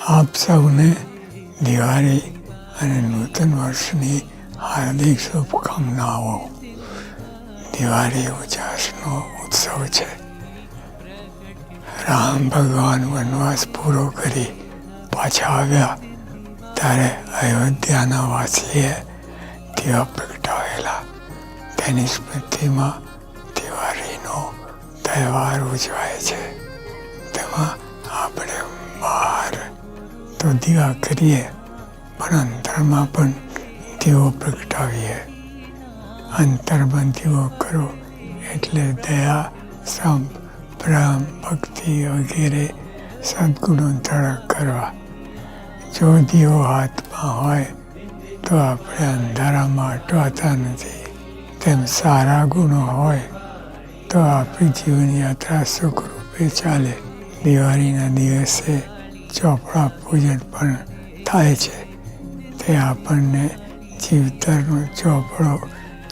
આપ સૌને દિવાળી અને નૂતન વર્ષની હાર્દિક શુભકામનાઓ. દિવાળી ઉજાસનો ઉત્સવ છે. રામ ભગવાન વનવાસ પૂરો કરી પાછા આવ્યા ત્યારે અયોધ્યાના વાસીએ દીવા પ્રગટાવેલા. તેની સ્મૃતિમાં દિવાળીનો તહેવાર ઉજવાય છે. તેમાં આપણે બહાર તો દીવા કરીએ પણ અંતરમાં પણ દીવો પ્રગટાવીએ. અંતરમાં દીવો કરો એટલે દયા, સંપ, પ્રેમ, ભક્તિ વગેરે સદગુણો ધડક કરવા. જો દીવો હાથમાં હોય તો આપણે અંધારામાં અટવાતા નથી. તેમ સારા ગુણો હોય તો આપણી જીવનયાત્રા સુખરૂપે ચાલે. દિવાળીના દિવસે ચોપડા પૂજન પણ થાય છે. તે આપણને જીવતરનો ચોપડો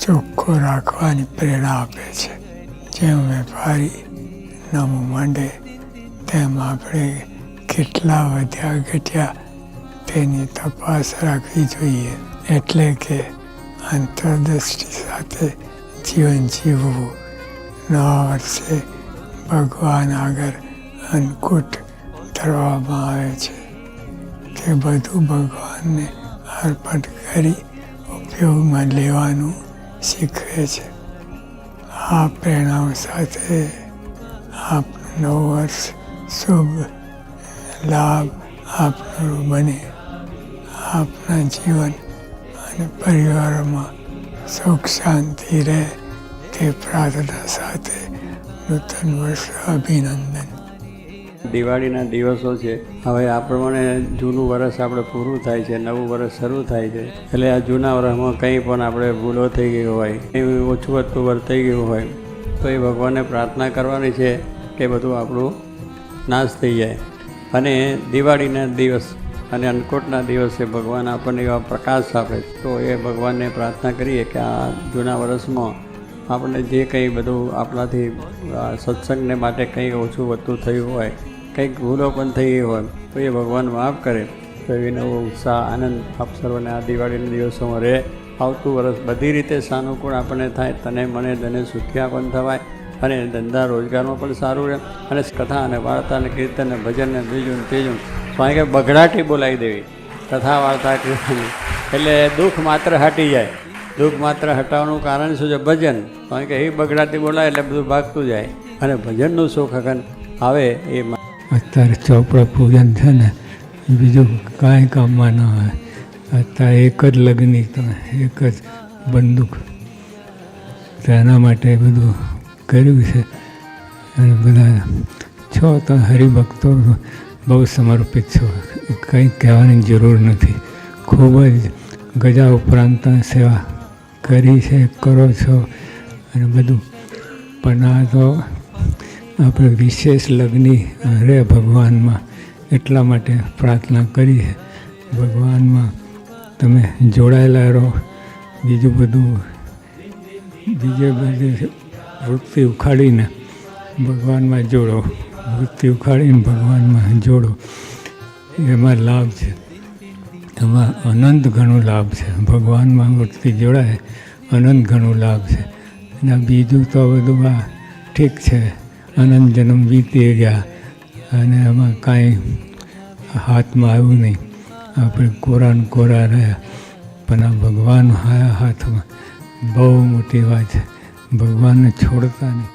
ચોખ્ખો રાખવાની પ્રેરણા આપે છે. જેમ વેપારી નવું માંડે તેમ આપણે કેટલા વધ્યા ઘટ્યા તેની તપાસ રાખવી જોઈએ. એટલે કે અંતરદૃષ્ટિ સાથે જીવન જીવવું. નવા વર્ષે ભગવાન આગળ અન્નકૂટ ધરવામાં આવે છે. તે બધું ભગવાનને અર્પણ કરી ઉપયોગમાં લેવાનું શીખવે છે. આ પ્રેરણાઓ સાથે આપનું નવું વર્ષ શુભ લાભ આપનારું બને. આપના જીવન અને પરિવારમાં સુખ શાંતિ રહે તે પ્રાર્થના સાથે નૂતન વર્ષ અભિનંદન. દિવાળીના દિવસો છે. હવે આ પ્રમાણે જૂનું વર્ષ આપણે પૂરું થાય છે, નવું વર્ષ શરૂ થાય છે. એટલે આ જૂના વર્ષમાં કંઈ પણ આપણે ભૂલો થઈ ગઈ હોય, કંઈ ઓછું વધતું વર્તાઈ ગયું હોય તો એ ભગવાનને પ્રાર્થના કરવાની છે કે બધું આપણું નાશ થઈ જાય. અને દિવાળીના દિવસ અને અન્નકૂટના દિવસે ભગવાન આપણને એવા પ્રકાશ આપે. તો એ ભગવાનને પ્રાર્થના કરીએ કે આ જૂના વર્ષમાં આપણને જે કંઈ બધું આપણાથી સત્સંગને માટે કંઈ ઓછું વધતું થયું હોય, કંઈક ભૂલો પણ થઈ ગઈ હોય તો એ ભગવાન માફ કરે. તો એ નવો ઉત્સાહ આનંદ આપ સર્વને આ દિવાળીના દિવસોમાં રહે. આવતું વર્ષ બધી રીતે સાનુકૂળ આપણને થાય. તને મને તને સુખ્યા પણ થવાય અને ધંધા રોજગારમાં પણ સારું રહે. અને કથા અને વાર્તા અને કીર્તન અને ભજન ને બીજું ને ત્રીજું સ્વામી કે બઘડાટી બોલાવી દેવી. કથા વાર્તા કીર્તન એટલે દુઃખ માત્ર હટી જાય. દુઃખ માત્ર હટાવવાનું કારણ શું છે? ભજન. કારણ કે એ બગડાટી બોલાય એટલે બધું ભાગતું જાય અને ભજનનું સુખ અગન આવે. એ અત્યારે ચોપડા પૂજન છે ને, બીજું કાંઈ કામમાં ન આવે. અત્યારે એક જ લગ્ની તો એક જ બંદૂક, તેના માટે બધું કર્યું છે. અને બધા છો તો હરિભક્તો બહુ સમર્પિત છો. કંઈ કહેવાની જરૂર નથી. ખૂબ જ ગજા ઉપરાંત સેવા કરી છે, કરો છો અને બધું. પણ આ તો આપણે વિશેષ લગ્ની રહે ભગવાનમાં એટલા માટે પ્રાર્થના કરી છે. ભગવાનમાં તમે જોડાયેલા રહો. બીજું બધું બીજે બધી વૃત્તિ ઉખાડીને ભગવાનમાં જોડો. વૃત્તિ ઉખાડીને ભગવાનમાં જોડો. એમાં લાભ છે. એમાં અનંત ઘણો લાભ છે. ભગવાનમાં વૃત્તિ જોડાય અનંત ઘણો લાભ છે. અને બીજું તો બધું આ ઠીક છે. અનંત જન્મ વીતી ગયા અને એમાં કાંઈ હાથમાં આવ્યું નહીં. આપણે કોરા ને કોરા રહ્યા. પણ આ ભગવાન હાથમાં બહુ મોટી વાત છે. ભગવાનને છોડતા નહીં.